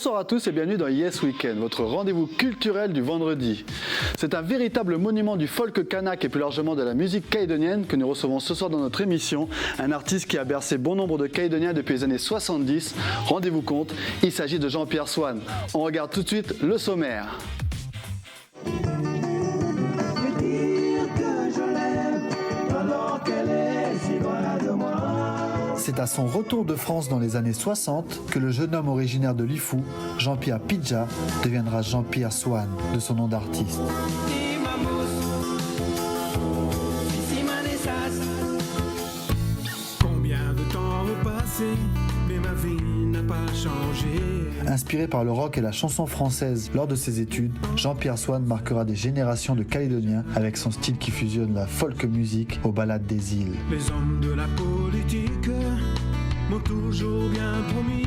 Bonsoir à tous et bienvenue dans Yes Weekend, votre rendez-vous culturel du vendredi. C'est un véritable monument du folk kanak et plus largement de la musique calédonienne que nous recevons ce soir dans notre émission, un artiste qui a bercé bon nombre de Calédoniens depuis les années 70. Rendez-vous compte, il s'agit de Jean-Pierre Swan. On regarde tout de suite le sommaire. C'est à son retour de France dans les années 60 que le jeune homme originaire de Lifou, Jean-Pierre Pidja, deviendra Jean-Pierre Swan, de son nom d'artiste. Combien de temps repassé, mais ma vie n'a pas changé. Inspiré par le rock et la chanson française lors de ses études, Jean-Pierre Swan marquera des générations de Calédoniens avec son style qui fusionne la folk music aux ballades des îles. Les hommes de la politique m'ont toujours bien promis.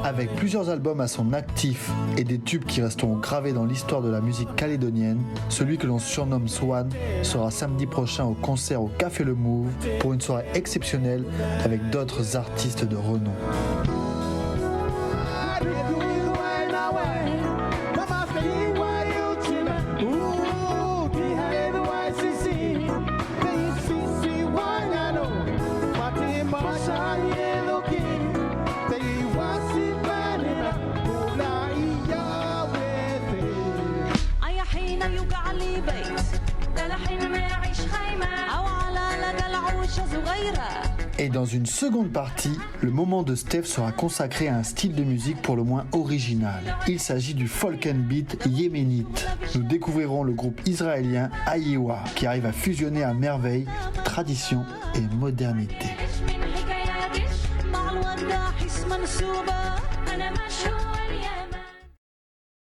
Avec plusieurs albums à son actif et des tubes qui resteront gravés dans l'histoire de la musique calédonienne, celui que l'on surnomme Swan sera samedi prochain au concert au Café Le Move pour une soirée exceptionnelle avec d'autres artistes de renom. Et dans une seconde partie, le moment de Steph sera consacré à un style de musique pour le moins original. Il s'agit du folk and beat yéménite. Nous découvrirons le groupe israélien Ayewa, qui arrive à fusionner à merveille tradition et modernité.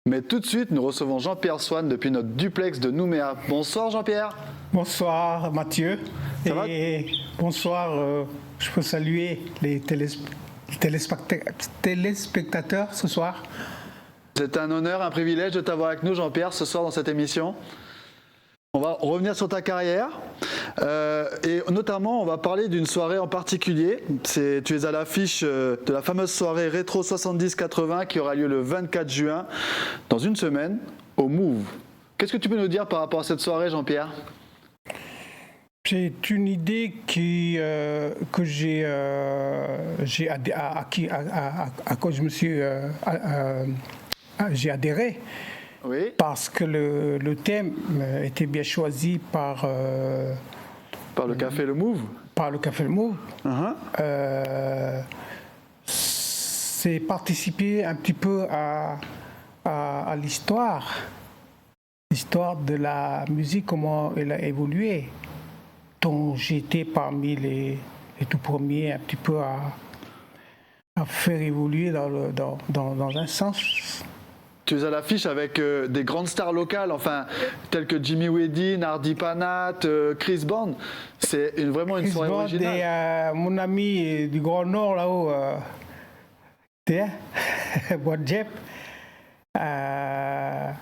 Mais tout de suite, nous recevons Jean-Pierre Swan depuis notre duplex de Nouméa. Bonsoir Jean-Pierre. Bonsoir Mathieu. Ça va ? Bonsoir, je peux saluer les téléspectateurs ce soir. C'est un honneur, un privilège de t'avoir avec nous Jean-Pierre ce soir dans cette émission. On va revenir sur ta carrière et notamment on va parler d'une soirée en particulier. Tu es à l'affiche de la fameuse soirée Rétro 70-80 qui aura lieu le 24 juin, dans une semaine, au Move. Qu'est-ce que tu peux nous dire par rapport à cette soirée Jean-Pierre ? C'est une idée que j'ai acquis à quoi je me suis j'ai adhéré. Oui. Parce que le thème était bien choisi par le Café Le Move. Par le Café Le Move. Uh-huh. C'est participer un petit peu à l'histoire de la musique, comment elle a évolué. Donc j'étais parmi les tout premiers un petit peu à faire évoluer dans un sens. Tu es à l'affiche avec des grandes stars locales, enfin, telles que Jimmy Wedin, Hardy Panat, Chris Bond. C'est vraiment une soirée originale. Et mon ami du Grand Nord là-haut, Bois-de-Jep, ta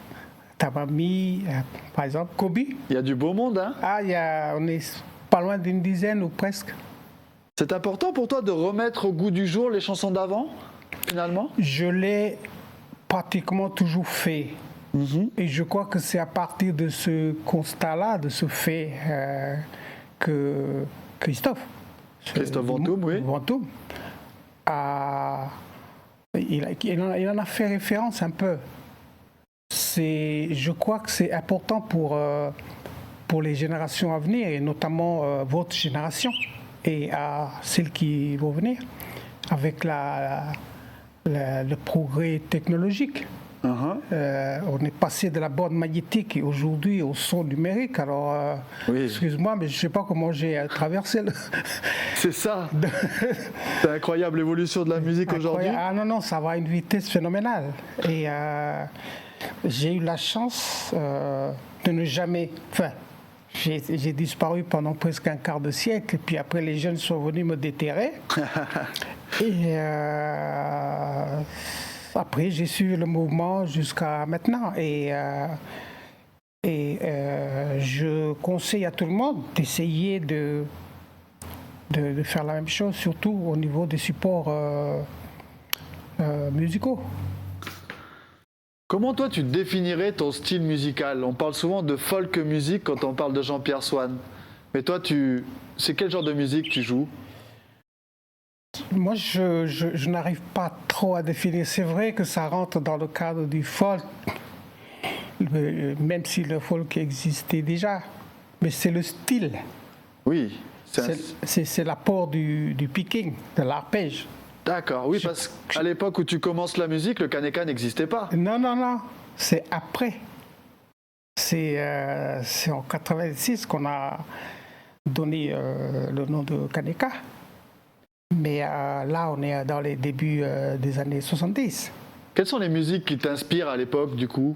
mamie, par exemple, Kobe. Il y a du beau monde, hein ? Ah, on est pas loin d'une dizaine ou presque. C'est important pour toi de remettre au goût du jour les chansons d'avant, finalement ? Je l'ai pratiquement toujours fait. Mm-hmm. Et je crois que c'est à partir de ce constat-là, de ce fait, que Christophe Ventoum, oui. Ventoum, il en a fait référence un peu. Je crois que c'est important pour les générations à venir, et notamment votre génération, et à celles qui vont venir, avec le progrès technologique. Uh-huh. On est passé de la bande magnétique aujourd'hui au son numérique. Alors, oui. Excuse-moi, mais je ne sais pas comment j'ai traversé le... C'est ça. C'est incroyable l'évolution de la musique aujourd'hui. Ah non, ça va à une vitesse phénoménale. Et j'ai eu la chance de ne jamais... Enfin, j'ai disparu pendant presque un quart de siècle, et puis après les jeunes sont venus me déterrer. Et après j'ai suivi le mouvement jusqu'à maintenant. Et Et je conseille à tout le monde d'essayer de faire la même chose, surtout au niveau des supports musicaux. Comment toi tu définirais ton style musical? On parle souvent de folk music quand on parle de Jean-Pierre Swann. Mais toi, c'est quel genre de musique tu joues? Moi, je n'arrive pas trop à définir. C'est vrai que ça rentre dans le cadre du folk, même si le folk existait déjà. Mais c'est le style. Oui. C'est l'apport du picking, de l'arpège. D'accord, oui, parce qu'à l'époque où tu commences la musique, le kaneka n'existait pas. Non, c'est après. C'est en 86 qu'on a donné le nom de kaneka. Mais là, on est dans les débuts des années 70. Quelles sont les musiques qui t'inspirent à l'époque, du coup?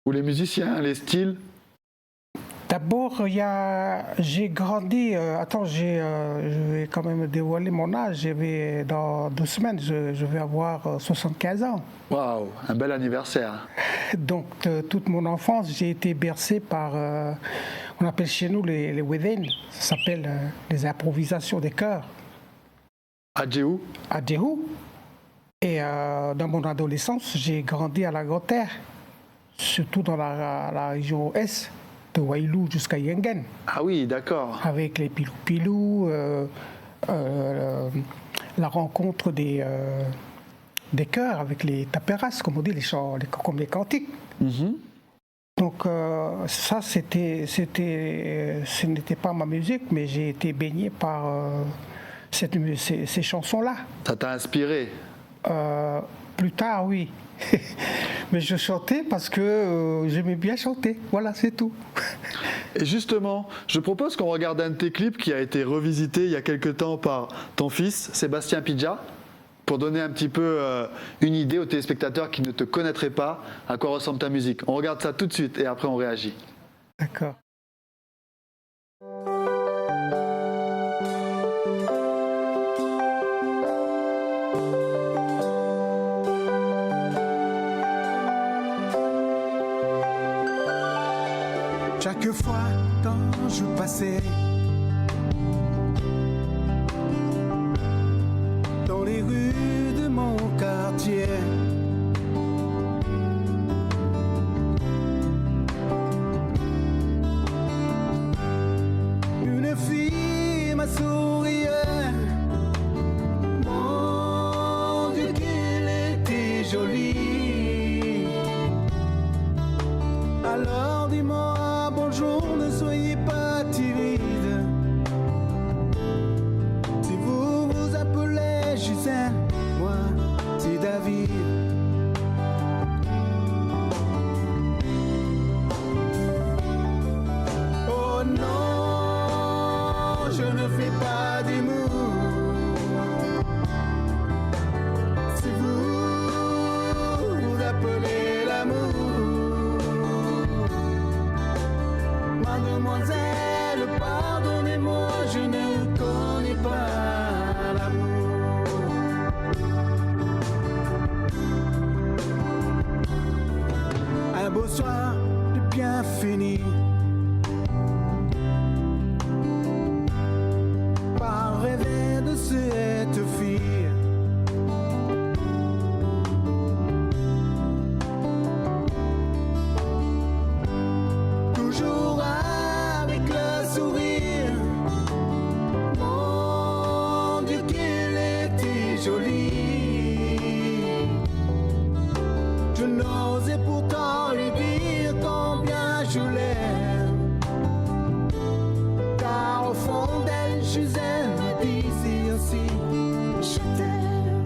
Ou les musiciens, les styles? D'abord, j'ai grandi. Je vais quand même dévoiler mon âge. Dans 2 semaines, je vais avoir 75 ans. Waouh, un bel anniversaire. Donc, toute mon enfance, j'ai été bercé par, on appelle chez nous les within, ça s'appelle les improvisations des chœurs. À Djéhou? À Djéhou. Et dans mon adolescence, j'ai grandi à la Grande-Terre, surtout dans la région Est, de Wailou jusqu'à Yengen. Ah oui, d'accord. Avec les pilou-pilou, la rencontre des chœurs avec les taperas, comme on dit, les chants, comme les cantiques. Mm-hmm. Donc ça, ce n'était pas ma musique, mais j'ai été baigné par ces chansons-là. Ça t'a inspiré? Plus tard, oui. Mais je chantais parce que j'aimais bien chanter. Voilà, c'est tout. Et justement, je propose qu'on regarde un de tes clips qui a été revisité il y a quelque temps par ton fils, Sébastien Pidja, pour donner un petit peu une idée aux téléspectateurs qui ne te connaîtraient pas à quoi ressemble ta musique. On regarde ça tout de suite et après on réagit. D'accord. Chaque fois quand je passais dans les rues de mon quartier, une fille m'a souri. Mon Dieu, qu'elle était jolie. Alors dis-moi bonjour, ne soyez pas timide. Si vous vous appelez Gisèle, moi c'est David. Oh non, je ne fais pas d'humour. Si vous vous appelez l'amour, mademoiselle, pardonnez-moi, je ne connais pas l'amour. Un beau soir de bien fini, par rêver de cette fille. Toujours avec le sourire. Mon Dieu, qu'elle était jolie. Je n'osais pourtant lui dire combien je l'aime, car au fond d'elle, Gisèle me disait aussi je t'aime.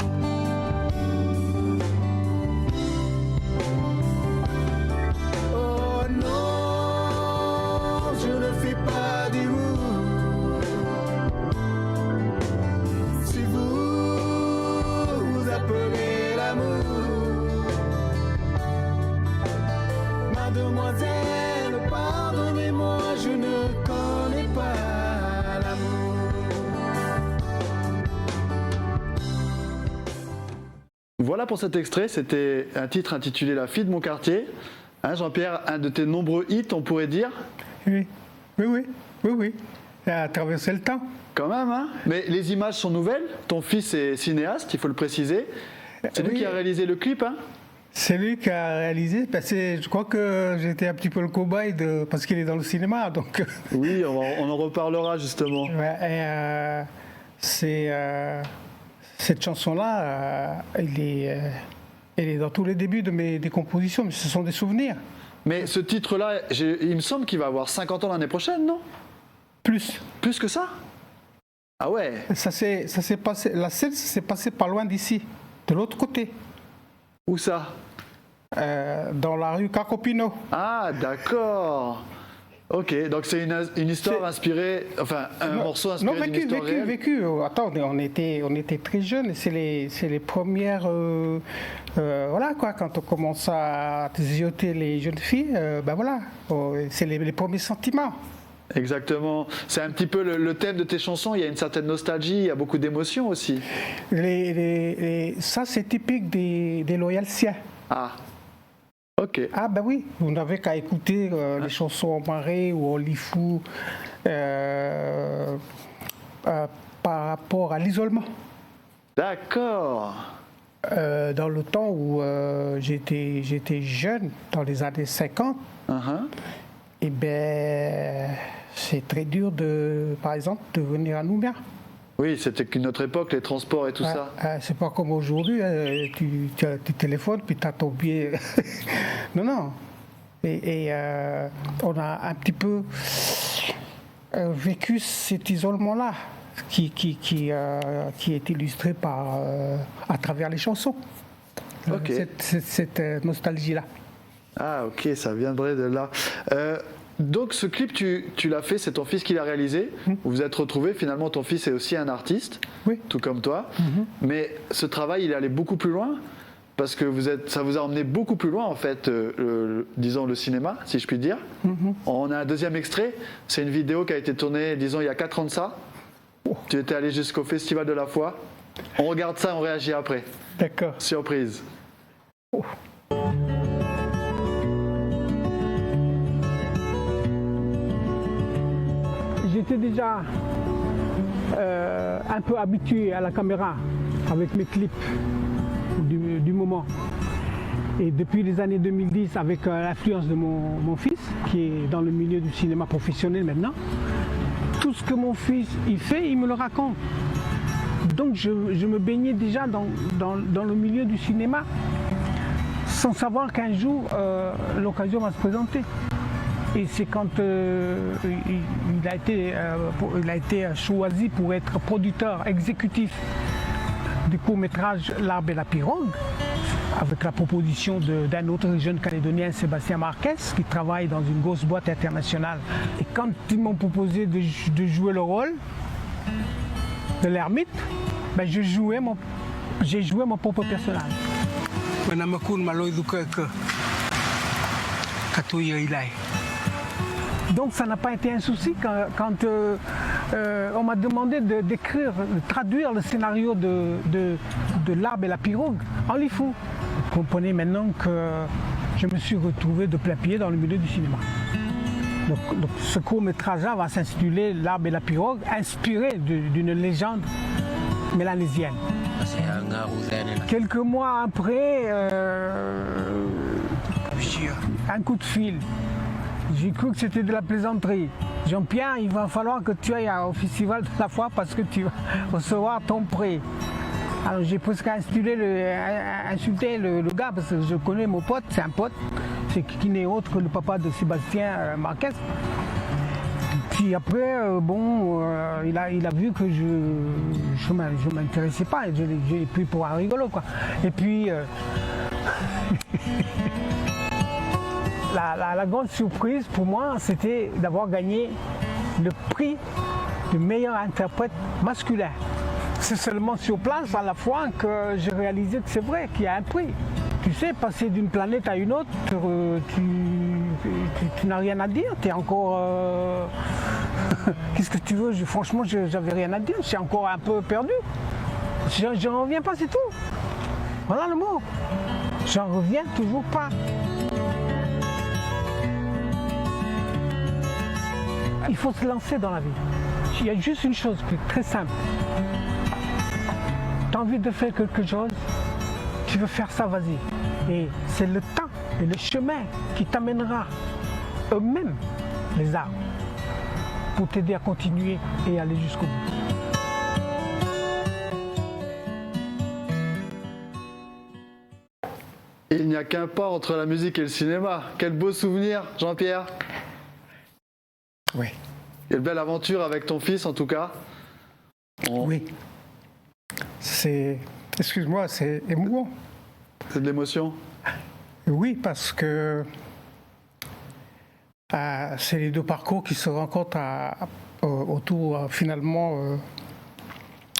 Oh non, je ne fais pas d'humour. Si vous vous appelez l'amour, mademoiselle, pardonnez-moi, je ne connais pas l'amour. Voilà pour cet extrait, c'était un titre intitulé La fille de mon quartier, Hein, Jean-Pierre, un de tes nombreux hits, on pourrait dire. Oui, oui. Ça a traversé le temps. Quand même, hein. Mais les images sont nouvelles. Ton fils est cinéaste, il faut le préciser. C'est lui Oui. qui a réalisé le clip, hein. C'est lui qui a réalisé, parce que je crois que j'étais un petit peu le cobaye parce qu'il est dans le cinéma. Donc, Oui, on en reparlera justement. ouais, cette chanson-là, elle est dans tous les débuts de des compositions, mais ce sont des souvenirs. Mais ce titre-là, il me semble qu'il va avoir 50 ans l'année prochaine, non? Plus. Plus que ça? Ah ouais. Ça s'est passé, la scène s'est passée pas loin d'ici, de l'autre côté, Où ça? dans la rue Cacopino. Ah, d'accord. Ok, donc c'est une histoire inspirée, enfin un morceau inspiré d'une histoire réelle. Vécu. Attends, on était très jeunes et c'est les premières. Voilà quoi, quand on commence à zioter les jeunes filles, ben voilà, c'est les premiers sentiments. Exactement. C'est un petit peu le thème de tes chansons. Il y a une certaine nostalgie, il y a beaucoup d'émotions aussi. Ça, c'est typique des Loyalsiens. Ah, ok. Ah ben oui, vous n'avez qu'à écouter les chansons en marais ou en lifou par rapport à l'isolement. D'accord. Dans le temps où j'étais jeune, dans les années 50, eh ben, c'est très dur, par exemple, de venir à Nouméa. Oui, c'était qu'une autre époque, les transports et tout ça. C'est pas comme aujourd'hui, tu téléphones puis tu as ton billet. Non. Et on a un petit peu vécu cet isolement-là qui est illustré à travers les chansons. Ok. Cette nostalgie-là. Ah ok, ça viendrait de là. Donc ce clip, tu l'as fait, c'est ton fils qui l'a réalisé. Vous vous êtes retrouvés, finalement ton fils est aussi un artiste, Oui. tout comme toi. Mais ce travail, il est allé beaucoup plus loin, parce que ça vous a emmené beaucoup plus loin en fait, disons le cinéma, si je puis dire. On a un deuxième extrait, c'est une vidéo qui a été tournée, disons, il y a 4 ans de ça. Tu étais allé jusqu'au Festival de la Foi. On regarde ça, on réagit après. D'accord. Surprise. J'étais déjà un peu habitué à la caméra avec mes clips du moment. Et depuis les années 2010, avec l'influence de mon fils, qui est dans le milieu du cinéma professionnel maintenant, tout ce que mon fils il fait, il me le raconte. Donc je me baignais déjà dans le milieu du cinéma, sans savoir qu'un jour, l'occasion va se présenter. Et c'est quand il a été choisi pour être producteur exécutif du court-métrage L'Arbre et la Pirogue, avec la proposition d'un autre jeune Calédonien, Sébastien Marquez, qui travaille dans une grosse boîte internationale. Et quand ils m'ont proposé de jouer le rôle de l'ermite, ben j'ai joué mon propre personnage. Donc ça n'a pas été un souci quand on m'a demandé d'écrire, de traduire le scénario de L'Arbre et la Pirogue en lifou. Vous comprenez maintenant que je me suis retrouvé de plein pied dans le milieu du cinéma. Donc ce court-métrage-là va s'intituler L'Arbre et la Pirogue, inspiré d'une légende mélanésienne. Quelques mois après, un coup de fil. J'ai cru que c'était de la plaisanterie. Jean-Pierre, il va falloir que tu ailles au Festival de la Foi parce que tu vas recevoir ton prix. Alors j'ai presque insulté le gars parce que je connais mon pote, c'est un pote, c'est qui n'est autre que le papa de Sébastien Marquez. Puis après, il a vu que je m'intéressais pas, et je l'ai pris pour un rigolo quoi. Et puis la grande surprise pour moi, c'était d'avoir gagné le prix de meilleur interprète masculin. C'est seulement sur place, à la fois, que j'ai réalisé que c'est vrai qu'il y a un prix. Tu sais, passer d'une planète à une autre, tu n'as rien à dire, tu es encore... Qu'est-ce que tu veux? Franchement, j'avais rien à dire, je suis encore un peu perdu. Je n'en reviens pas, c'est tout. Voilà le mot. J'en reviens toujours pas. Il faut se lancer dans la vie. Il y a juste une chose qui est très simple. Tu as envie de faire quelque chose, tu veux faire ça, vas-y. Et c'est le temps et le chemin qui t'amènera eux-mêmes, les arbres, pour t'aider à continuer et aller jusqu'au bout. Il n'y a qu'un pas entre la musique et le cinéma. Quel beau souvenir, Jean-Pierre. Oui. Quelle belle aventure avec ton fils, en tout cas. Oui. Excuse-moi, c'est émouvant. C'est de l'émotion. Oui, parce que c'est les deux parcours qui se rencontrent autour, finalement,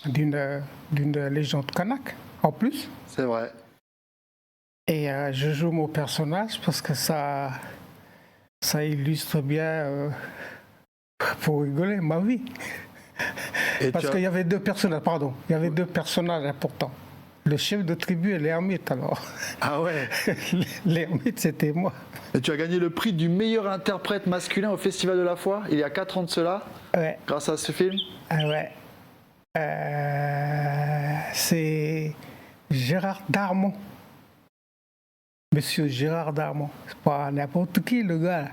d'une légende kanak, en plus. C'est vrai. Et je joue mon personnage parce que ça illustre bien, pour rigoler, ma vie. Et parce qu'il y avait deux personnages, deux personnages importants. Le chef de tribu et l'ermite, alors. Ah ouais. L'ermite, c'était moi. Et tu as gagné le prix du meilleur interprète masculin au Festival de la Foi, il y a 4 ans de cela, ouais. Grâce à ce film. Ah ouais. C'est Gérard Darmon. Monsieur Gérard Darmon. C'est pas n'importe qui, le gars.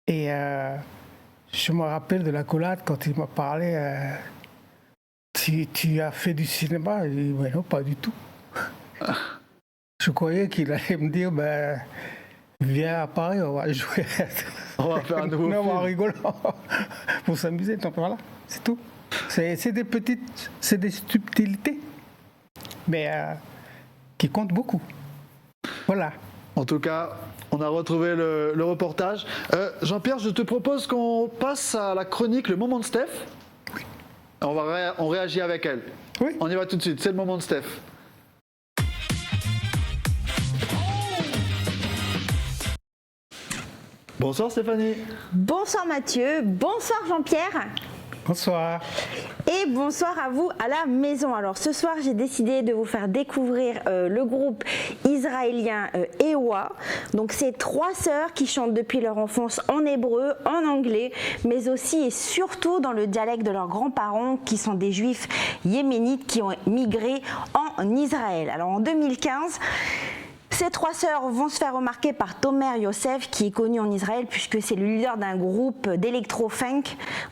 Et je me rappelle de la collade quand il m'a parlé. Tu as fait du cinéma? J'ai dit, non, pas du tout. Je croyais qu'il allait me dire, viens à Paris, on va jouer. On va faire un nouveau film. En rigolant, pour s'amuser. Donc voilà, c'est tout. C'est des subtilités, mais qui comptent beaucoup. Voilà. En tout cas, on a retrouvé le reportage. Jean-Pierre, je te propose qu'on passe à la chronique Le Moment de Steph. Oui. On réagit avec elle. Oui. On y va tout de suite, c'est le moment de Steph. Bonsoir Stéphanie. Bonsoir Mathieu, bonsoir Jean-Pierre. Bonsoir. Et bonsoir à vous à la maison. Alors ce soir j'ai décidé de vous faire découvrir le groupe israélien Ewa. Donc c'est 3 sœurs qui chantent depuis leur enfance en hébreu, en anglais, mais aussi et surtout dans le dialecte de leurs grands-parents qui sont des juifs yéménites qui ont migré en Israël. Alors en 2015, ces 3 sœurs vont se faire remarquer par Tomer Yosef, qui est connu en Israël puisque c'est le leader d'un groupe d'électro-funk,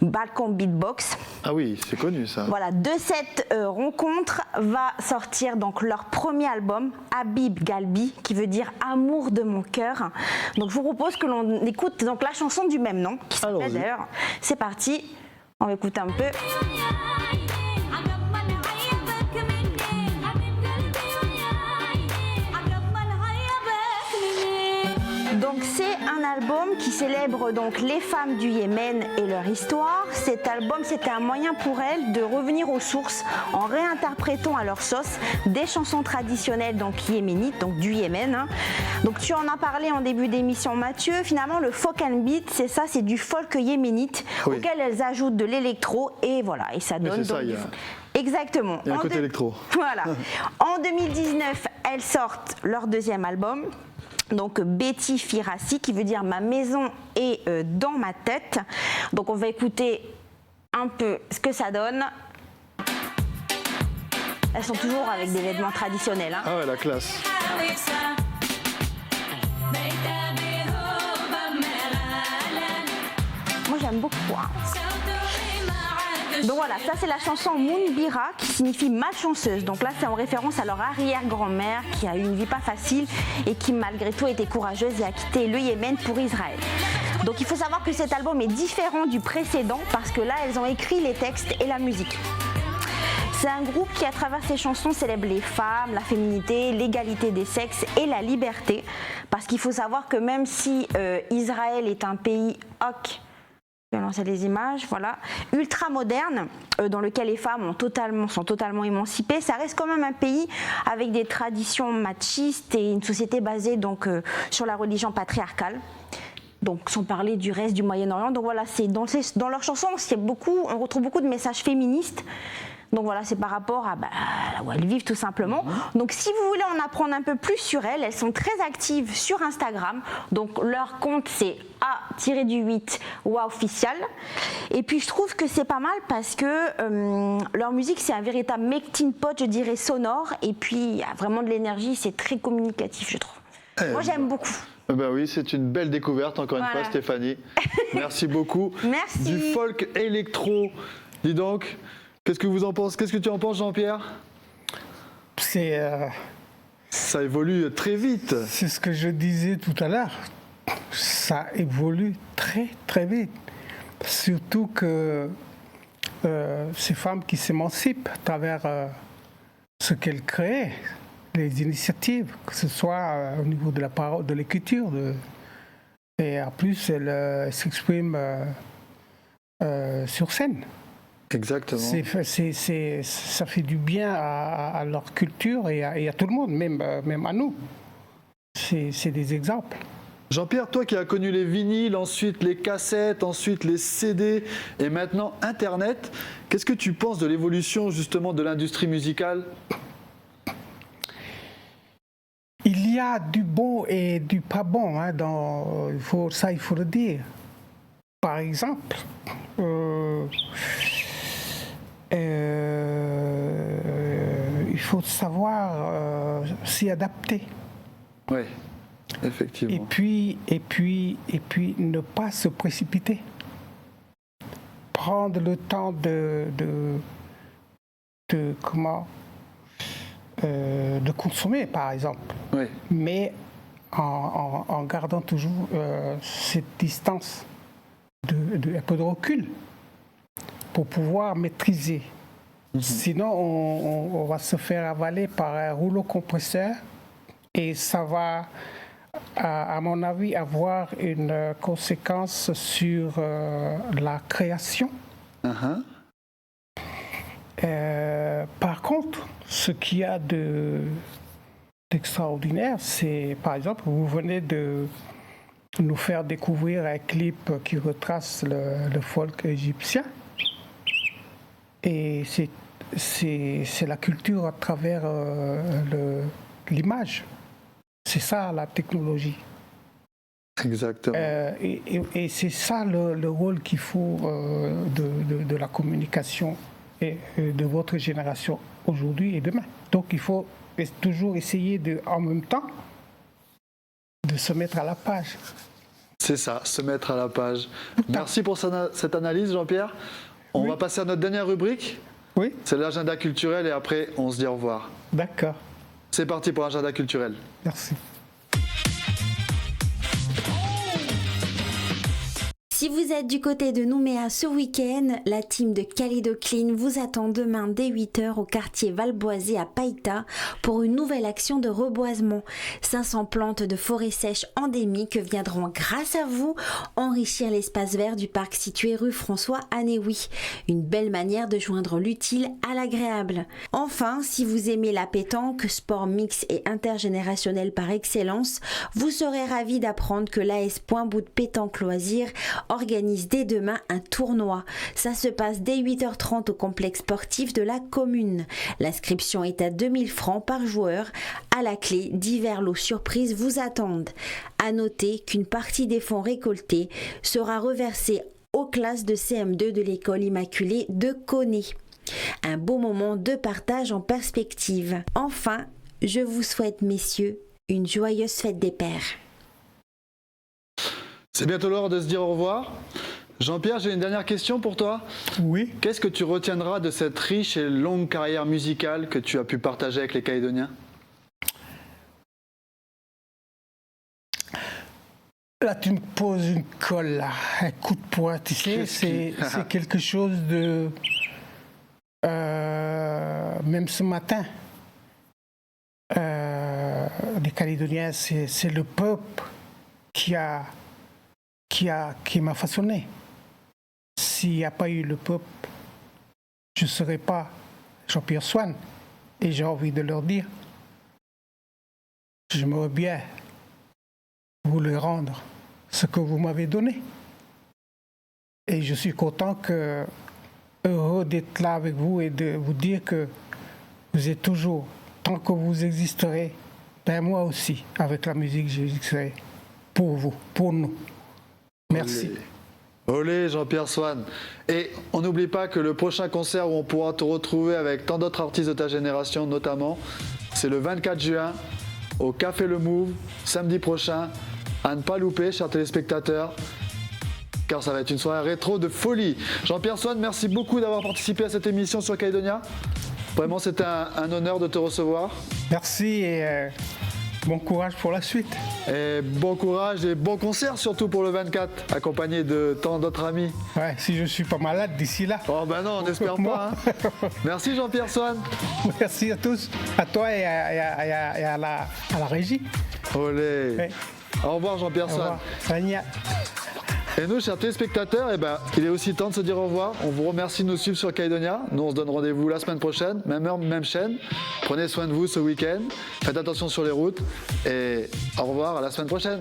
Balkan Beatbox. Ah oui, c'est connu ça. Voilà, de cette rencontre va sortir donc leur premier album, Habib Galbi, qui veut dire Amour de mon cœur. Donc je vous propose que l'on écoute donc la chanson du même nom, qui s'appelle d'ailleurs. C'est parti, on va écouter un peu. Donc c'est un album qui célèbre donc les femmes du Yémen et leur histoire. Cet album, c'était un moyen pour elles de revenir aux sources en réinterprétant à leur sauce des chansons traditionnelles donc yéménites, donc du Yémen. Hein. Donc tu en as parlé en début d'émission Mathieu, finalement le folk and beat, c'est ça, c'est du folk yéménite auquel elles ajoutent de l'électro et voilà, et ça donne donc du folk. Exactement. Il y a un côté électro. Voilà. En 2019, elles sortent leur deuxième album. Donc Betty Firassi, qui veut dire ma maison est dans ma tête. Donc on va écouter un peu ce que ça donne. Elles sont toujours avec des vêtements traditionnels. Hein. Ah ouais, la classe. Moi j'aime beaucoup. Hein. Donc voilà, ça c'est la chanson Mounbira qui signifie malchanceuse. Donc là c'est en référence à leur arrière-grand-mère qui a eu une vie pas facile et qui malgré tout a été courageuse et a quitté le Yémen pour Israël. Donc il faut savoir que cet album est différent du précédent parce que là elles ont écrit les textes et la musique. C'est un groupe qui à travers ses chansons célèbre les femmes, la féminité, l'égalité des sexes et la liberté. Parce qu'il faut savoir que même si Israël est un pays je vais lancer les images, voilà, ultra moderne, dans lequel les femmes sont totalement émancipées. Ça reste quand même un pays avec des traditions machistes et une société basée donc sur la religion patriarcale. Donc sans parler du reste du Moyen-Orient. Donc voilà, c'est dans leurs chansons, on retrouve beaucoup de messages féministes. Donc voilà, c'est par rapport à là où elles vivent tout simplement. Donc si vous voulez en apprendre un peu plus sur elles, elles sont très actives sur Instagram. Donc leur compte c'est A-8 WA official. Et puis je trouve que c'est pas mal parce que leur musique c'est un véritable melting pot, je dirais sonore. Et puis il y a vraiment de l'énergie, c'est très communicatif je trouve. Moi j'aime beaucoup. Ben oui, c'est une belle découverte encore une fois Stéphanie. Merci beaucoup. Merci. Du folk électro. Dis donc, qu'est-ce que vous en pensez? Qu'est-ce que tu en penses Jean-Pierre? Ça évolue très vite. C'est ce que je disais tout à l'heure. Ça évolue très très vite. Surtout que ces femmes qui s'émancipent à travers ce qu'elles créent, les initiatives, que ce soit au niveau de la parole, de l'écriture, et en plus elles s'expriment sur scène. Exactement. Ça fait du bien à leur culture et à tout le monde, même à nous. C'est des exemples. Jean-Pierre, toi qui as connu les vinyles, ensuite les cassettes, ensuite les CD et maintenant Internet, qu'est-ce que tu penses de l'évolution justement de l'industrie musicale? Il y a du bon et du pas bon, hein, il faut le dire. Par exemple, il faut savoir s'y adapter. Oui, effectivement. Et puis ne pas se précipiter. Prendre le temps de consommer, par exemple. Oui. Mais en gardant toujours cette distance, un peu de recul, pour pouvoir maîtriser. Sinon, on va se faire avaler par un rouleau compresseur et ça va, à mon avis, avoir une conséquence sur la création. Par contre, ce qu'il y a d'extraordinaire, c'est, par exemple, vous venez de nous faire découvrir un clip qui retrace le folk égyptien. Et c'est la culture à travers l'image. C'est ça la technologie. Exactement. Et c'est ça le rôle qu'il faut de la communication et de votre génération aujourd'hui et demain. Donc il faut toujours essayer en même temps de se mettre à la page. C'est ça, se mettre à la page. Merci pour cette analyse Jean-Pierre. On va passer à notre dernière rubrique. Oui. C'est l'agenda culturel et après on se dit au revoir. D'accord. C'est parti pour l'agenda culturel. Merci. Si vous êtes du côté de Nouméa ce week-end, la team de Kaleido Clean vous attend demain dès 8h au quartier Valboisé à Païta pour une nouvelle action de reboisement. 500 plantes de forêt sèche endémiques viendront grâce à vous enrichir l'espace vert du parc situé rue François Anéoui. Une belle manière de joindre l'utile à l'agréable. Enfin, si vous aimez la pétanque, sport mix et intergénérationnel par excellence, vous serez ravis d'apprendre que l'AS Point Bout de Pétanque Loisirs organise dès demain un tournoi. Ça se passe dès 8h30 au complexe sportif de la commune. L'inscription est à 2000 francs par joueur. À la clé, divers lots surprises vous attendent. À noter qu'une partie des fonds récoltés sera reversée aux classes de CM2 de l'école Immaculée de Coné. Un beau moment de partage en perspective. Enfin, je vous souhaite, messieurs, une joyeuse fête des pères. C'est bientôt l'heure de se dire au revoir. Jean-Pierre, j'ai une dernière question pour toi. Oui. Qu'est-ce que tu retiendras de cette riche et longue carrière musicale que tu as pu partager avec les Calédoniens? Là, tu me poses une colle, là, un coup de poing, tu sais, c'est quelque chose de... même ce matin, les Calédoniens, c'est le peuple qui m'a façonné. S'il n'y a pas eu le peuple, je ne serais pas Jean-Pierre Swan. Et j'ai envie de leur dire, j'aimerais bien vous le rendre ce que vous m'avez donné. Et je suis content que heureux d'être là avec vous et de vous dire que vous êtes toujours, tant que vous existerez, ben moi aussi, avec la musique, j'existerai pour vous, pour nous. Merci. Olé Jean-Pierre Swan. Et on n'oublie pas que le prochain concert où on pourra te retrouver avec tant d'autres artistes de ta génération notamment, c'est le 24 juin au Café Le Move, samedi prochain. À ne pas louper, chers téléspectateurs, car ça va être une soirée rétro de folie. Jean-Pierre Swan, merci beaucoup d'avoir participé à cette émission sur Caïdonia. Vraiment, c'était un honneur de te recevoir. Merci et bon courage pour la suite. Et bon courage et bon concert surtout pour le 24, accompagné de tant d'autres amis. Ouais, si je ne suis pas malade d'ici là. Oh ben non, on n'espère pas. Hein. Merci Jean-Pierre Swan. Merci à tous, à toi et à la régie. Olé. Ouais. Au revoir Jean-Pierre Au Swan. revoir. Sania. Et nous, chers téléspectateurs, il est aussi temps de se dire au revoir. On vous remercie de nous suivre sur Caïdonia. Nous, on se donne rendez-vous la semaine prochaine, même heure, même chaîne. Prenez soin de vous ce week-end. Faites attention sur les routes. Et au revoir, à la semaine prochaine.